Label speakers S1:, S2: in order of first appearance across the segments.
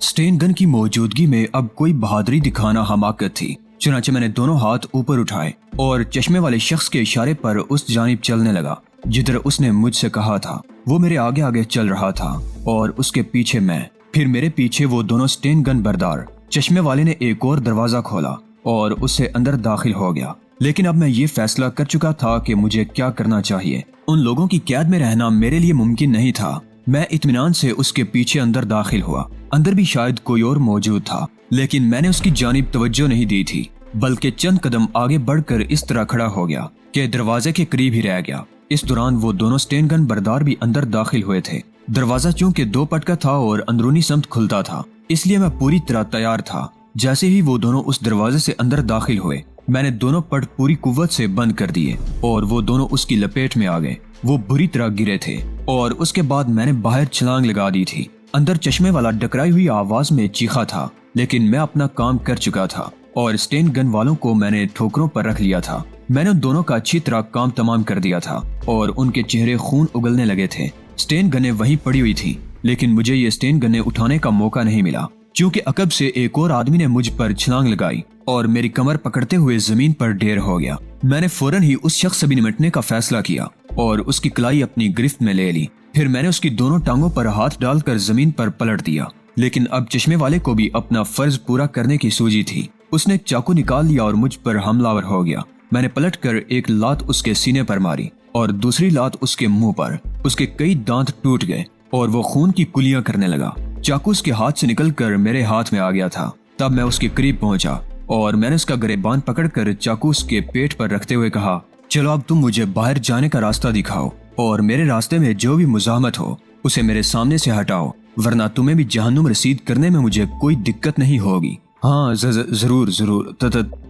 S1: Sten gun की मौजूदगी में अब कोई बहादुरी दिखाना हमाकत थी। चुनांचे मैंने दोनों हाथ ऊपर उठाए और चश्मे वाले शख्स के इशारे पर उस जानिब चलने लगा जिधर उसने मुझसे कहा था। वो मेरे आगे आगे चल रहा था और उसके पीछे मैं, फिर मेरे पीछे वो दोनों स्टेन गन बरदार। चश्मे वाले ने एक और दरवाजा खोला और उससे अंदर दाखिल हो गया। लेकिन अब मैं ये फैसला कर चुका था कि मुझे क्या करना चाहिए। उन लोगों की कैद में रहना मेरे लिए मुमकिन नहीं था। मैं इत्मीनान से उसके पीछे अंदर दाखिल हुआ। अंदर भी शायद कोई और मौजूद था, लेकिन मैंने उसकी जानिब तवज्जो नहीं दी थी, बल्कि चंद कदम आगे बढ़कर इस तरह खड़ा हो गया कि दरवाजे के करीब ही रह गया। इस दौरान वो दोनों स्टेन गन बरदार भी अंदर दाखिल हुए थे। दरवाजा चूंकि 2 पट का था और अंदरूनी समत खुलता था, इसलिए मैं पूरी तरह तैयार था। जैसे ही वो दोनों उस दरवाजे से अंदर दाखिल हुए, मैंने दोनों पट पूरी कुव्वत से बंद कर दिए और वो दोनों उसकी लपेट में आ गए। वो बुरी तरह गिरे थे और उसके बाद मैंने बाहर छलांग लगा दी थी। अंदर चश्मे वाला डकराई हुई आवाज में चीखा था, लेकिन मैं अपना काम कर चुका था और स्टेन गन वालों को मैंने ठोकरों पर रख लिया था। मैंने उन दोनों का अच्छी तरह काम तमाम कर दिया था और उनके चेहरे खून उगलने लगे थे। स्टेन गनें वहीं पड़ी हुई थी, लेकिन मुझे ये स्टेन गनें उठाने का मौका नहीं मिला, क्योंकि अकब से एक और आदमी ने मुझ पर छलांग लगाई और मेरी कमर पकड़ते हुए जमीन पर ढेर हो गया। मैंने फौरन ही उस शख्स से भी निपटने का फैसला किया और उसकी कलाई अपनी गिरफ्त में ले ली। फिर मैंने उसकी दोनों टांगों पर हाथ डालकर जमीन पर पलट दिया। लेकिन अब चश्मे वाले को भी अपना फर्ज पूरा करने की सूझी थी। उसने चाकू निकाल लिया और मुझ पर हमलावर हो गया। मैंने पलटकर एक लात उसके सीने पर मारी और दूसरी लात उसके मुंह पर। उसके कई दांत टूट गए और वो खून की कुलियां करने लगा। चाकू उसके हाथ से निकलकर मेरे हाथ में आ गया था। तब मैं उसके करीब पहुंचा और मैंने उसका गिरेबान पकड़कर चाकू उसके पेट पर रखते हुए कहा, चलो अब तुम मुझे बाहर जाने का रास्ता दिखाओ और मेरे रास्ते में जो भी मुजाहमत हो उसे मेरे सामने से हटाओ, वरना तुम्हें भी जहन्नुम रसीद करने में मुझे कोई दिक्कत नहीं होगी। हाँ जरूर जरूर,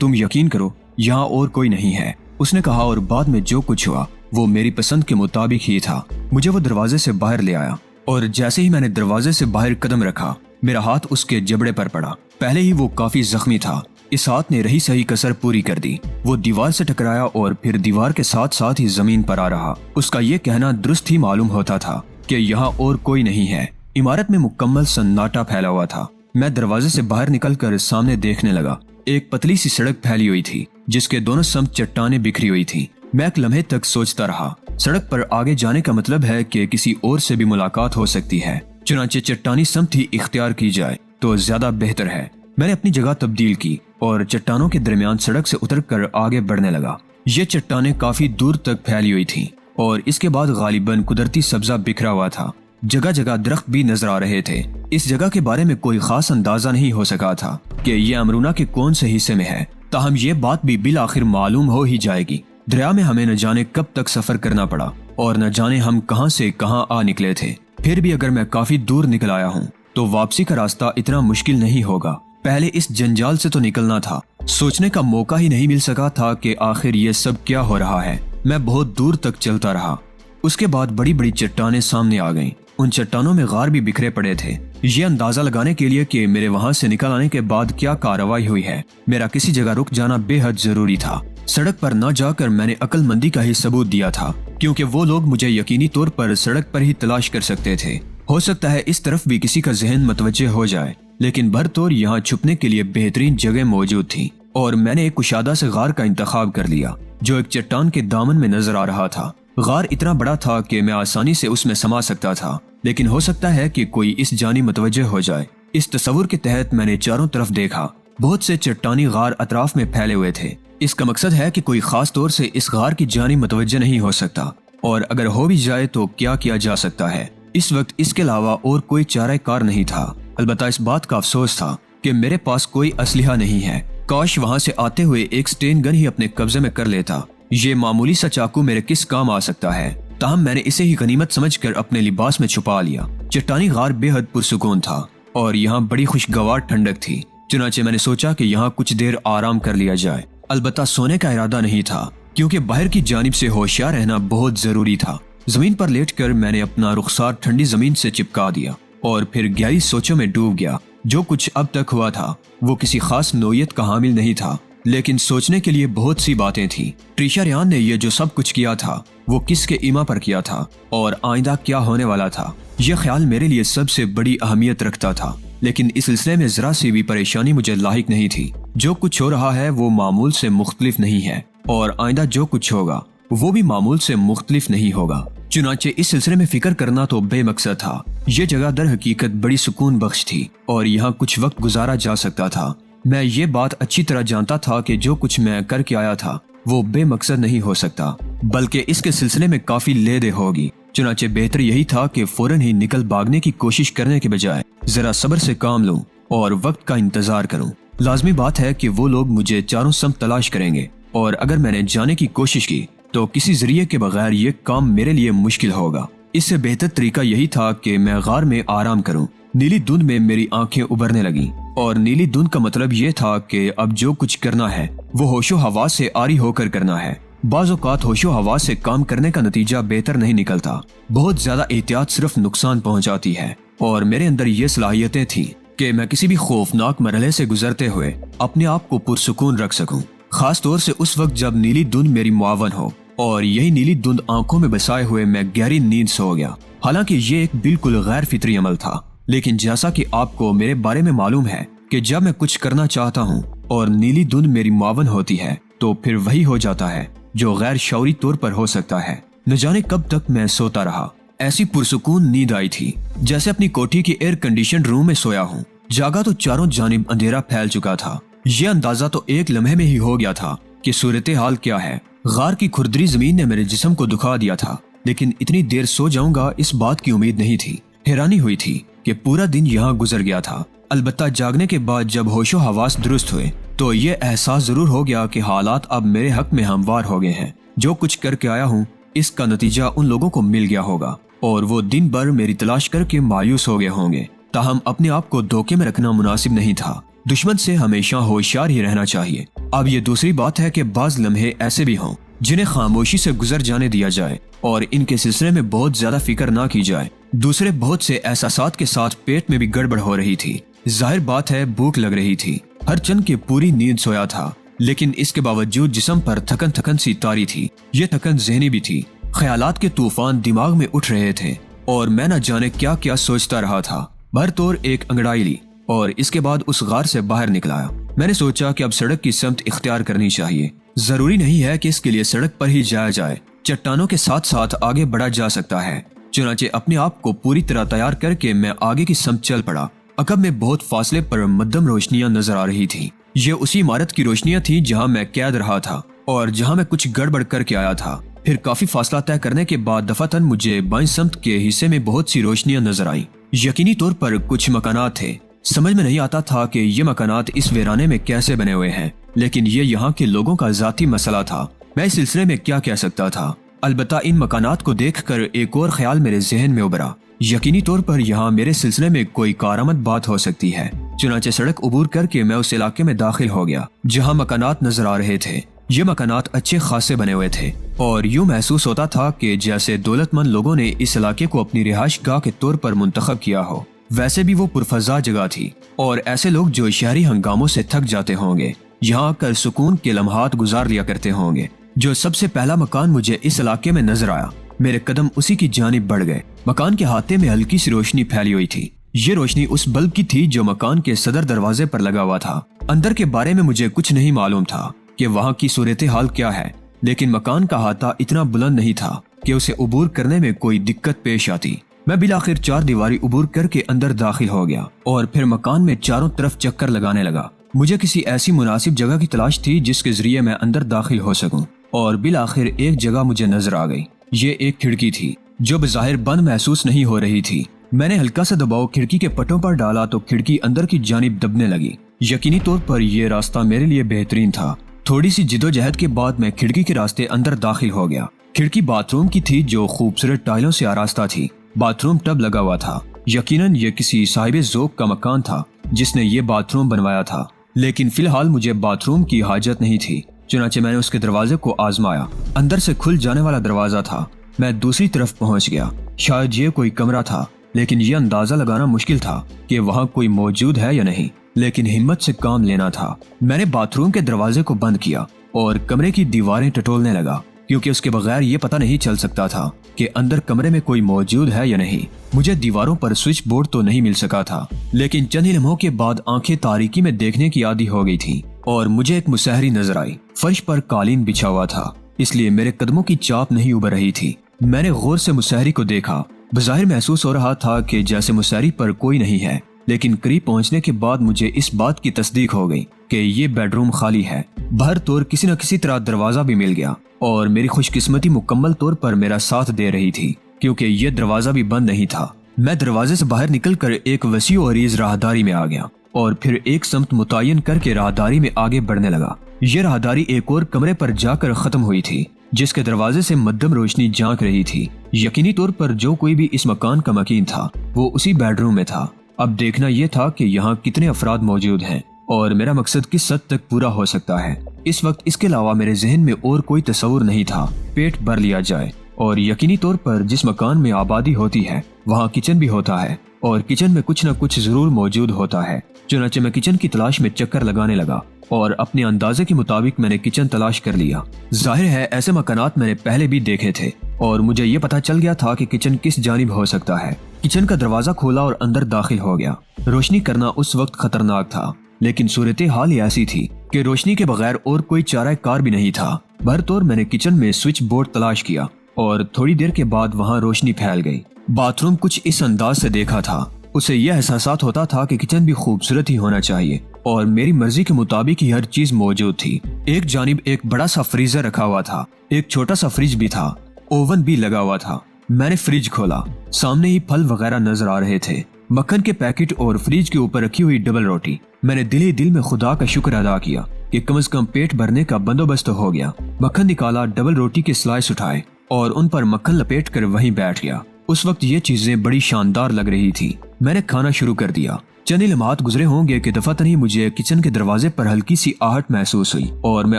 S1: तुम यकीन करो, यहाँ और कोई नहीं है, उसने कहा। और बाद में जो कुछ हुआ वो मेरी पसंद के मुताबिक ही था। मुझे वो दरवाजे से बाहर ले आया और जैसे ही मैंने दरवाजे से बाहर कदम रखा, मेरा हाथ उसके जबड़े पर पड़ा। पहले ही वो काफी जख्मी था, इस हाथ ने रही सही कसर पूरी कर दी। वो दीवार से टकराया और फिर दीवार के साथ साथ ही जमीन पर आ रहा। उसका ये कहना दुरुस्त ही मालूम होता था कि यहाँ और कोई नहीं है। इमारत में मुकम्मल सन्नाटा फैला हुआ था। मैं दरवाजे से बाहर निकलकर सामने देखने लगा। एक पतली सी सड़क फैली हुई थी जिसके दोनों समत चट्टानें बिखरी हुई थी। मैं एक लम्हे तक सोचता रहा। सड़क पर आगे जाने का मतलब है कि किसी और से भी मुलाकात हो सकती है, चुनांचे चट्टानी समत ही इख्तियार की जाए तो ज्यादा बेहतर है। मैंने अपनी जगह तब्दील की और चट्टानों के दरमियान सड़क से उतरकर आगे बढ़ने लगा। ये चट्टानें काफी दूर तक फैली हुई थीं और इसके बाद गालिबन कुदरती सब्जा बिखरा हुआ था। जगह जगह दरख्त भी नजर आ रहे थे। इस जगह के बारे में कोई खास अंदाजा नहीं हो सका था कि ये अमरूना के कौन से हिस्से में है। ताहम ये बात भी बिल आखिर मालूम हो ही जाएगी। दरिया में हमें न जाने कब तक सफर करना पड़ा और न जाने हम कहां से कहां आ निकले थे। फिर भी अगर मैं काफी दूर निकल आया हूं तो वापसी का रास्ता इतना मुश्किल नहीं होगा। पहले इस जंजाल से तो निकलना था। सोचने का मौका ही नहीं मिल सका था कि आखिर ये सब क्या हो रहा है। मैं बहुत दूर तक चलता रहा। उसके बाद बड़ी बड़ी चट्टानें सामने आ गईं। उन चट्टानों में गार भी बिखरे पड़े थे। ये अंदाजा लगाने के लिए कि मेरे वहां से निकल आने के बाद क्या कार्रवाई हुई है, मेरा किसी जगह रुक जाना बेहद जरूरी था। सड़क पर न जाकर मैंने अक्लमंदी का ही सबूत दिया था, क्योंकि वो लोग मुझे यकीनी तौर पर सड़क पर ही तलाश कर सकते थे। हो सकता है इस तरफ भी किसी का जहन मतवज्जे हो जाए, लेकिन भरतौर यहाँ छुपने के लिए बेहतरीन जगह मौजूद थी और मैंने एक कुशादा से गार का इंतखाब कर लिया जो एक चट्टान के दामन में नजर आ रहा था। गार इतना बड़ा था कि मैं आसानी से उसमें समा सकता था, लेकिन हो सकता है कि कोई इस जानी मतवज्जे हो जाए। इस तस्वुर के तहत मैंने चारों तरफ देखा। बहुत से चट्टानी गार अतराफ में फैले हुए थे। इसका मकसद है कि कोई खास तौर से इस गार की जानी मतवज्जे नहीं हो सकता, और अगर हो भी जाए तो क्या किया जा सकता है। इस वक्त इसके अलावा और कोई चारा कार नहीं था। अलबत्ता इस बात का अफसोस था कि मेरे पास कोई असलिहा नहीं है। काश वहाँ से आते हुए एक स्टेन गन ही अपने कब्जे में कर लेता। ये मामूली सा चाकू मेरे किस काम आ सकता है। ताहम मैंने इसे ही गनीमत समझकर अपने लिबास में छुपा लिया। चट्टानी गार बेहद पुरसुकून था और यहाँ बड़ी खुशगवार ठंडक थी। चुनांचे मैंने सोचा कि यहाँ कुछ देर आराम कर लिया जाए। अलबत्ता सोने का इरादा नहीं था, क्योंकि बाहर की जानिब से होशियार रहना बहुत जरूरी था। जमीन पर लेटकर मैंने अपना रुखसार ठंडी जमीन से चिपका दिया और फिर गहरी सोचों में डूब गया। जो कुछ अब तक हुआ था वो किसी खास नोयत का हामिल नहीं था, लेकिन सोचने के लिए बहुत सी बातें थी। ट्रिशा रेयान ने ये जो सब कुछ किया था वो किसके ईमा पर किया था और आइंदा क्या होने वाला था, यह ख्याल मेरे लिए सबसे बड़ी अहमियत रखता था। लेकिन इस सिलसिले में जरा सी भी परेशानी मुझे लाहिक नहीं थी। जो कुछ हो रहा है वो मामूल से मुख्तलिफ नहीं है और आइंदा जो कुछ होगा वो भी मामूल से मुख्तलिफ नहीं होगा। चुनाचे इस सिलसिले में फिक्र करना तो बेमकसद था। ये जगह दर हकीकत बड़ी सुकून बख्श थी और यहाँ कुछ वक्त गुजारा जा सकता था। मैं ये बात अच्छी तरह जानता था कि जो कुछ मैं करके आया था वो बेमकसद नहीं हो सकता, बल्कि इसके सिलसिले में काफी लेदे होगी। चुनाचे बेहतर यही था कि फौरन ही निकल भागने की कोशिश करने के बजाय जरा सब्र से काम लूं और वक्त का इंतजार करूं। लाजमी बात है कि वो लोग मुझे चारों समत तलाश करेंगे और अगर मैंने जाने की कोशिश की तो किसी जरिए के बगैर ये काम मेरे लिए मुश्किल होगा। इससे बेहतर तरीका यही था कि मैं गार में आराम करूं। नीली धुंध में मेरी आंखें उभरने लगीं और नीली धुंध का मतलब ये था कि अब जो कुछ करना है वो होशो हवास से आरी होकर करना है। बाज़ औक़ात होशो हवास से काम करने का नतीजा बेहतर नहीं निकलता। बहुत ज्यादा एहतियात सिर्फ नुकसान पहुंचाती है और मेरे अंदर ये सलाहियतें थी कि मैं किसी भी खौफनाक मरहले से गुजरते हुए अपने आप को पुरसुकून रख सकूं, खास तौर से उस वक्त जब नीली धुंध मेरी मुआवन हो। और यही नीली धुंध आंखों में बसाए हुए मैं गहरी नींद सो गया। हालांकि ये एक बिल्कुल गैर फितरी अमल था, लेकिन जैसा कि आपको मेरे बारे में मालूम है कि जब मैं कुछ करना चाहता हूँ और नीली धुंध मेरी मुआवन होती है तो फिर वही हो जाता है जो गैर शौरी तौर पर हो सकता है। न जाने कब तक मैं सोता रहा। ऐसी पुरसुकून नींद आई थी जैसे अपनी कोठी के एयर कंडीशन रूम में सोया हूँ। जागा तो चारों जानिब अंधेरा फैल चुका था। ये अंदाजा तो एक लम्हे में ही हो गया था कि सूरत हाल क्या है। गार की खुरदरी जमीन ने मेरे जिस्म को दुखा दिया था, लेकिन इतनी देर सो जाऊंगा इस बात की उम्मीद नहीं थी। हैरानी हुई थी कि पूरा दिन यहाँ गुजर गया था। अलबत्ता जागने के बाद जब होशो हवास दुरुस्त हुए तो ये एहसास जरूर हो गया कि हालात अब मेरे हक में हमवार हो गए हैं। जो कुछ करके आया हूँ इसका नतीजा उन लोगों को मिल गया होगा और वो दिन भर मेरी तलाश करके मायूस हो गए होंगे। ताहम अपने आप को धोखे में रखना मुनासिब नहीं था। दुश्मन से हमेशा होशियार ही रहना चाहिए। अब ये दूसरी बात है कि बाज लम्हे ऐसे भी हों जिन्हें खामोशी से गुजर जाने दिया जाए और इनके सिलसिले में बहुत ज्यादा फिक्र ना की जाए। दूसरे बहुत से एहसासात के साथ पेट में भी गड़बड़ हो रही थी। जाहिर बात है भूख लग रही थी। हर चंद के पूरी नींद सोया था, लेकिन इसके बावजूद जिस्म पर थकन थकन सी तारी थी। ये थकन ज़हनी भी थी। ख्यालात के तूफान दिमाग में उठ रहे थे और मैं न जाने क्या क्या सोचता रहा था। भरतौर एक अंगड़ाई ली और इसके बाद उस गार से बाहर निकला। मैंने सोचा कि अब सड़क की समत इख्तियार करनी चाहिए। जरूरी नहीं है कि इसके लिए सड़क पर ही जाया जाए, चट्टानों के साथ साथ आगे बढ़ा जा सकता है। चुनाचे अपने आप को पूरी तरह तैयार करके मैं आगे की समत चल पड़ा। अकब में बहुत फासले पर मध्यम रोशनियां नजर आ रही थी। ये उसी इमारत की रोशनियां थी जहां मैं कैद रहा था और जहां मैं कुछ गड़बड़ करके आया था। फिर काफी फासला तय करने के बाद दफातन मुझे बाईं समत के हिस्से में बहुत सी रोशनियां नजर आईं। यकीनी तौर पर कुछ मकानात थे। समझ में नहीं आता था कि ये मकानात इस वीराने में कैसे बने हुए हैं, लेकिन ये यहाँ के लोगों का जाती मसला था। मैं इस सिलसिले में क्या कह सकता था। अलबत्ता इन मकानात को देखकर एक और ख्याल मेरे जहन में उभरा। यकीनी तौर पर यहाँ मेरे सिलसिले में कोई कारामद बात हो सकती है। चुनाचे सड़क उबूर करके मैं उस इलाके में दाखिल हो गया जहाँ मकानात नजर आ रहे थे। ये मकानात अच्छे खासे बने हुए थे और यूं महसूस होता था कि जैसे दौलतमंद लोगों ने इस इलाके को अपनी रिहाइश गाह के तौर पर मुंतखब किया हो। वैसे भी वो पुरफजा जगह थी और ऐसे लोग जो शहरी हंगामों से थक जाते होंगे यहाँ आकर सुकून के लम्हात गुजार लिया करते होंगे। जो सबसे पहला मकान मुझे इस इलाके में नजर आया, मेरे कदम उसी की जानिब बढ़ गए। मकान के हाथे में हल्की सी रोशनी फैली हुई थी। ये रोशनी उस बल्ब की थी जो मकान के सदर दरवाजे पर लगा हुआ था। अंदर के बारे में मुझे कुछ नहीं मालूम था कि वहाँ की सूरत हाल क्या है, लेकिन मकान का हाथा इतना बुलंद नहीं था कि उसे उबूर करने में कोई दिक्कत पेश आती। मैं बिलाखिर चार दीवारी उबूर करके अंदर दाखिल हो गया और फिर मकान में चारों तरफ चक्कर लगाने लगा। मुझे किसी ऐसी मुनासिब जगह की तलाश थी जिसके जरिए मैं अंदर दाखिल हो सकूं और बिलाखिर एक जगह मुझे नजर आ गई। ये एक खिड़की थी जो बज़ाहिर बंद महसूस नहीं हो रही थी। मैंने हल्का सा दबाव खिड़की के पटों पर डाला तो खिड़की अंदर की जानिब दबने लगी। यकीनी तौर पर यह रास्ता मेरे लिए बेहतरीन था। थोड़ी सी जिदोजहद के बाद मैं खिड़की के रास्ते अंदर दाखिल हो गया। खिड़की बाथरूम की थी जो खूबसूरत टाइलों से आरास्ता थी। बाथरूम टब लगा हुआ था। यकीनन ये किसी साहिब ज़ौक़ का मकान था जिसने ये बाथरूम बनवाया था, लेकिन फिलहाल मुझे बाथरूम की हाजत नहीं थी। चुनाचे मैंने उसके दरवाजे को आजमाया। अंदर से खुल जाने वाला दरवाजा था। मैं दूसरी तरफ पहुंच गया। शायद ये कोई कमरा था, लेकिन ये अंदाजा लगाना मुश्किल था कि वहाँ कोई मौजूद है या नहीं। लेकिन हिम्मत से काम लेना था। मैंने बाथरूम के दरवाजे को बंद किया और कमरे की दीवारें टटोलने लगा, क्योंकि उसके बगैर ये पता नहीं चल सकता था कि अंदर कमरे में कोई मौजूद है या नहीं। मुझे दीवारों पर स्विच बोर्ड तो नहीं मिल सका था, लेकिन चंद ही लम्हों के बाद आंखें तारीकी में देखने की आदी हो गई थी और मुझे एक मुसहरी नजर आई। फर्श पर कालीन बिछा हुआ था, इसलिए मेरे कदमों की चाप नहीं उभर रही थी। मैंने गौर से मुसहरी को देखा। बज़ाहिर महसूस हो रहा था कि जैसे मुसहरी पर कोई नहीं है, लेकिन करीब पहुंचने के बाद मुझे इस बात की तस्दीक हो गई कि ये बेडरूम खाली है। बाहर तौर किसी न किसी तरह दरवाजा भी मिल गया और मेरी खुशकिस्मती मुकम्मल तौर पर मेरा साथ दे रही थी, क्योंकि ये दरवाजा भी बंद नहीं था। मैं दरवाजे से बाहर निकलकर एक वसी और अरीज राहदारी में आ गया और फिर एक समत मुतय्यन करके राहदारी में आगे बढ़ने लगा। ये राहदारी एक और कमरे पर जाकर खत्म हुई थी, जिसके दरवाजे से मध्यम रोशनी झांक रही थी। यकीनी तौर पर जो कोई भी इस मकान का मकीन था वो उसी बेडरूम में था। अब देखना यह था कि यहाँ कितने अफराद मौजूद हैं और मेरा मकसद किस हद तक पूरा हो सकता है। इस वक्त इसके अलावा मेरे जहन में और कोई तस्वुर नहीं था। पेट भर लिया जाए और यकीनी तौर पर जिस मकान में आबादी होती है वहाँ किचन भी होता है और किचन में कुछ न कुछ जरूर मौजूद होता है। चुनांचे मैं किचन की तलाश में चक्कर लगाने लगा और अपने अंदाजे के मुताबिक मैंने किचन तलाश कर लिया। जाहिर है ऐसे मकानात मैंने पहले भी देखे थे और मुझे ये पता चल गया था कि किचन किस जानिब हो सकता है। किचन का दरवाजा खोला और अंदर दाखिल हो गया। रोशनी करना उस वक्त खतरनाक था, लेकिन सूरत हाल ही ऐसी थी कि रोशनी के बगैर और कोई चारा कार भी नहीं था। भरतौर मैंने किचन में स्विच बोर्ड तलाश किया और थोड़ी देर के बाद वहाँ रोशनी फैल गई। बाथरूम कुछ इस अंदाज से देखा था। उसे यह एहसास होता था कि किचन भी खूबसूरत ही होना चाहिए और मेरी मर्जी के मुताबिक ही हर चीज मौजूद थी। एक जानिब एक बड़ा सा फ्रीजर रखा हुआ था, एक छोटा सा फ्रिज भी था, ओवन भी लगा हुआ था। मैंने फ्रिज खोला, सामने ही फल वगैरह नजर आ रहे थे, मक्खन के पैकेट और फ्रिज के ऊपर रखी हुई डबल रोटी। मैंने दिल ही दिल में खुदा का शुक्र अदा किया कि कम से कम पेट भरने का बंदोबस्त हो गया। मक्खन निकाला, डबल रोटी के स्लाइस उठाए और उन पर मक्खन लपेट कर वहीं बैठ गया। उस वक्त ये चीजें बड़ी शानदार लग रही थी। मैंने खाना शुरू कर दिया। चंद लम्हात गुजरे होंगे कि दफातन ही मुझे किचन के दरवाजे पर हल्की सी आहट महसूस हुई और मैं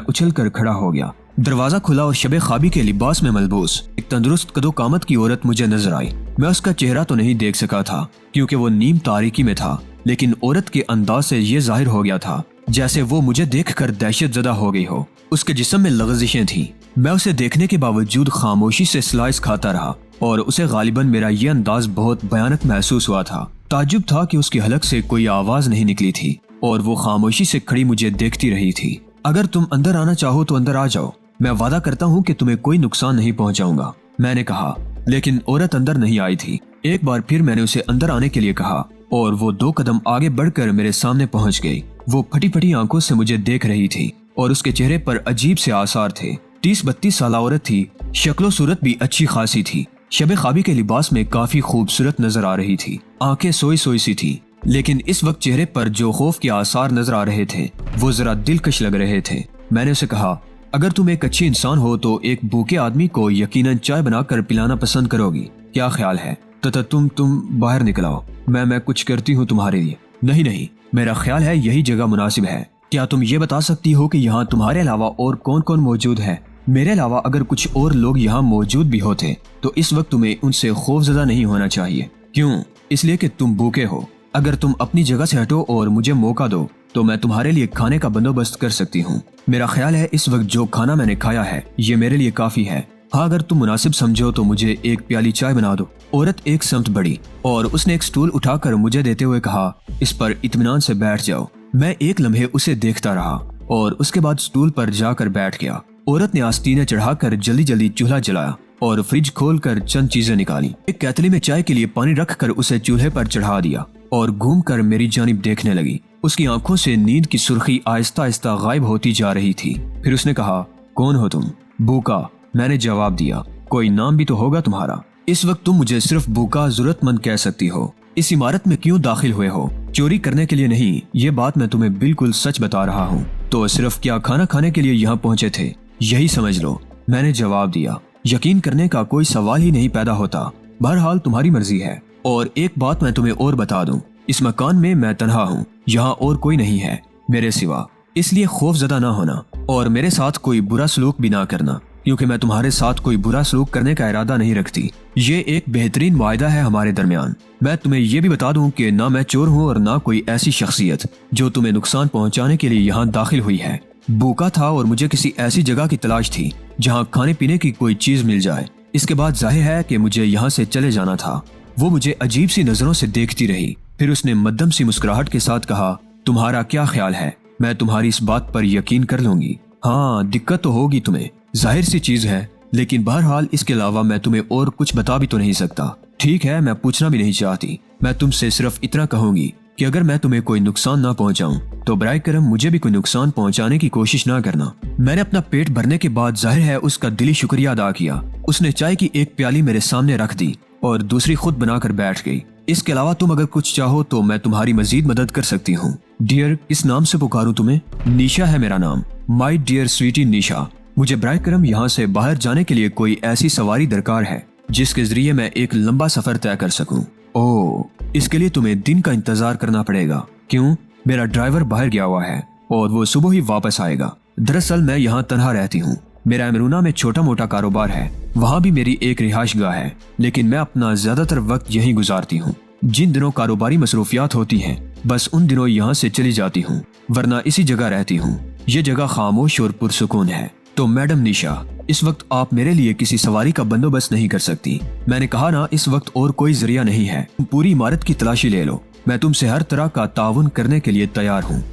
S1: उछल कर खड़ा हो गया। दरवाजा खुला और शबे ख्वाबी के लिबास में मलबूस एक तंदुरुस्त कदो कामत की औरत मुझे नजर आई। मैं उसका चेहरा तो नहीं देख सका था क्योंकि वो नीम तारीकी में था, लेकिन औरत के अंदाज से ये जाहिर हो गया था जैसे वो मुझे देखकर दहशत ज़दा हो गई हो। उसके जिस्म में लग़ज़िशें थीं। मैं उसे देखने के बावजूद खामोशी से स्लाइस खाता रहा और उसे गालिबन मेरा ये अंदाज बहुत भयानक महसूस हुआ था। ताज्जुब था कि उसकी हलक से कोई आवाज नहीं निकली थी और वो खामोशी से खड़ी मुझे देखती रही थी। अगर तुम अंदर आना चाहो तो अंदर आ जाओ, मैं वादा करता हूँ कि तुम्हें कोई नुकसान नहीं पहुँचाऊंगा, मैंने कहा। लेकिन औरत अंदर नहीं आई थी। एक बार फिर मैंने उसे अंदर आने के लिए कहा और वो 2 कदम आगे बढ़कर मेरे सामने पहुंच गई। वो फटी फटी आंखों से मुझे देख रही थी और उसके चेहरे पर अजीब से आसार थे। 30-32 साल औरत थी, शक्लो सूरत भी अच्छी खासी थी। शबे ख्वाबी के लिबास में काफी खूबसूरत नजर आ रही थी। आंखें सोई सोई सी थी, लेकिन इस वक्त चेहरे पर जो खौफ के आसार नजर आ रहे थे वो जरा दिलकश लग रहे थे। मैंने उसे कहा, अगर तुम एक अच्छी इंसान हो तो एक भूखे आदमी को यकीनन चाय बनाकर पिलाना पसंद करोगी, क्या ख्याल है? तथा तुम बाहर निकलाओ, मैं कुछ करती हूँ तुम्हारे लिए। नहीं, मेरा ख्याल है यही जगह मुनासिब है। क्या तुम ये बता सकती हो कि यहाँ तुम्हारे अलावा और कौन कौन मौजूद है? मेरे अलावा अगर कुछ और लोग यहाँ मौजूद भी होते तो इस वक्त तुम्हें उनसे खौफजदा नहीं होना चाहिए। क्यों? इसलिए कि तुम भूखे हो। अगर तुम अपनी जगह से हटो और मुझे मौका दो तो मैं तुम्हारे लिए खाने का बंदोबस्त कर सकती हूँ। मेरा ख्याल है इस वक्त जो खाना मैंने खाया है ये मेरे लिए काफी है। हाँ, अगर तुम मुनासिब समझो तो मुझे एक प्याली चाय बना दो। औरत एक समत बढ़ी और उसने एक स्टूल उठाकर मुझे देते हुए कहा, इस पर इत्मीनान से बैठ जाओ। मैं एक लम्हे उसे देखता रहा और उसके बाद स्टूल पर जाकर बैठ गया। औरत ने आस्तीनें चढ़ाकर जल्दी जल्दी चूल्हा जलाया और फ्रिज खोलकर चंद चीजें निकाली। एक केतली में चाय के लिए पानी रखकर उसे चूल्हे पर चढ़ा दिया और घूमकर मेरी जानिब देखने लगी। उसकी आंखों से नींद की सुर्खी आहिस्ता आहिस्ता गायब होती जा रही थी। फिर उसने कहा, कौन हो तुम? भूखा, मैंने जवाब दिया। कोई नाम भी तो होगा तुम्हारा। इस वक्त तुम मुझे सिर्फ भूखा जरूरतमंद कह सकती हो। इस इमारत में क्यों दाखिल हुए हो? चोरी करने के लिए नहीं, ये बात मैं तुम्हें बिल्कुल सच बता रहा हूँ। तो सिर्फ क्या खाना खाने के लिए यहाँ पहुँचे थे? यही समझ लो, मैंने जवाब दिया। यकीन करने का कोई सवाल ही नहीं पैदा होता। बहरहाल तुम्हारी मर्जी है। और एक बात मैं तुम्हें और बता दूं, इस मकान में मैं तन्हा हूँ, यहाँ और कोई नहीं है मेरे सिवा। इसलिए खौफजदा ना होना और मेरे साथ कोई बुरा सलूक भी ना करना। क्योंकि मैं तुम्हारे साथ कोई बुरा सलूक करने का इरादा नहीं रखती। ये एक बेहतरीन मुआहदा है हमारे दरमियान। मैं तुम्हें ये भी बता दूं कि ना मैं चोर हूँ और ना कोई ऐसी शख्सियत जो तुम्हें नुकसान पहुंचाने के लिए यहाँ दाखिल हुई है। भूखा था और मुझे किसी ऐसी जगह की तलाश थी जहाँ खाने पीने की कोई चीज मिल जाए। इसके बाद जाहिर है कि मुझे यहाँ से चले जाना था। वो मुझे अजीब सी नजरों से देखती रही। फिर उसने मध्यम सी मुस्कुराहट के साथ कहा, तुम्हारा क्या ख्याल है? मैं तुम्हारी इस बात पर यकीन कर लूंगी। हाँ, दिक्कत तो होगी तुम्हें, जाहिर सी चीज है, लेकिन बहरहाल इसके अलावा मैं तुम्हें और कुछ बता भी तो नहीं सकता। ठीक है, मैं पूछना भी नहीं चाहती। मैं तुमसे सिर्फ इतना कहूंगी कि अगर मैं तुम्हें कोई नुकसान ना पहुंचाऊं तो बराए करम मुझे भी कोई नुकसान पहुंचाने की कोशिश ना करना। मैंने अपना पेट भरने के बाद जाहिर है उसका दिली शुक्रिया अदा किया। उसने चाय की एक प्याली मेरे सामने रख दी और दूसरी खुद बनाकर बैठ गई। इसके अलावा तुम अगर कुछ चाहो तो मैं तुम्हारी मजीद मदद कर सकती हूँ। डियर, किस नाम से पुकारूं तुम्हें? निशा है मेरा नाम। माय डियर स्वीटी निशा। मुझे बराए करम यहाँ से बाहर जाने के लिए कोई ऐसी सवारी दरकार है जिसके जरिए मैं एक लंबा सफर तय कर सकूं। ओह, इसके लिए तुम्हें दिन का इंतजार करना पड़ेगा। क्यों? मेरा ड्राइवर बाहर गया हुआ है और वो सुबह ही वापस आएगा। दरअसल मैं यहाँ तनहा रहती हूँ। मेरा अमरूना में छोटा मोटा कारोबार है, वहाँ भी मेरी एक रिहाइशगाह है, लेकिन मैं अपना ज्यादातर वक्त यहीं गुजारती हूँ। जिन दिनों कारोबारी मसरूफियात होती हैं, बस उन दिनों यहाँ से चली जाती हूँ, वरना इसी जगह रहती हूँ। ये जगह खामोश और पुरसुकून है। तो मैडम निशा, इस वक्त आप मेरे लिए किसी सवारी का बंदोबस्त नहीं कर सकती। मैंने कहा ना, इस वक्त और कोई जरिया नहीं है। पूरी इमारत की तलाशी ले लो, मैं तुमसे हर तरह का ताउन करने के लिए तैयार हूँ।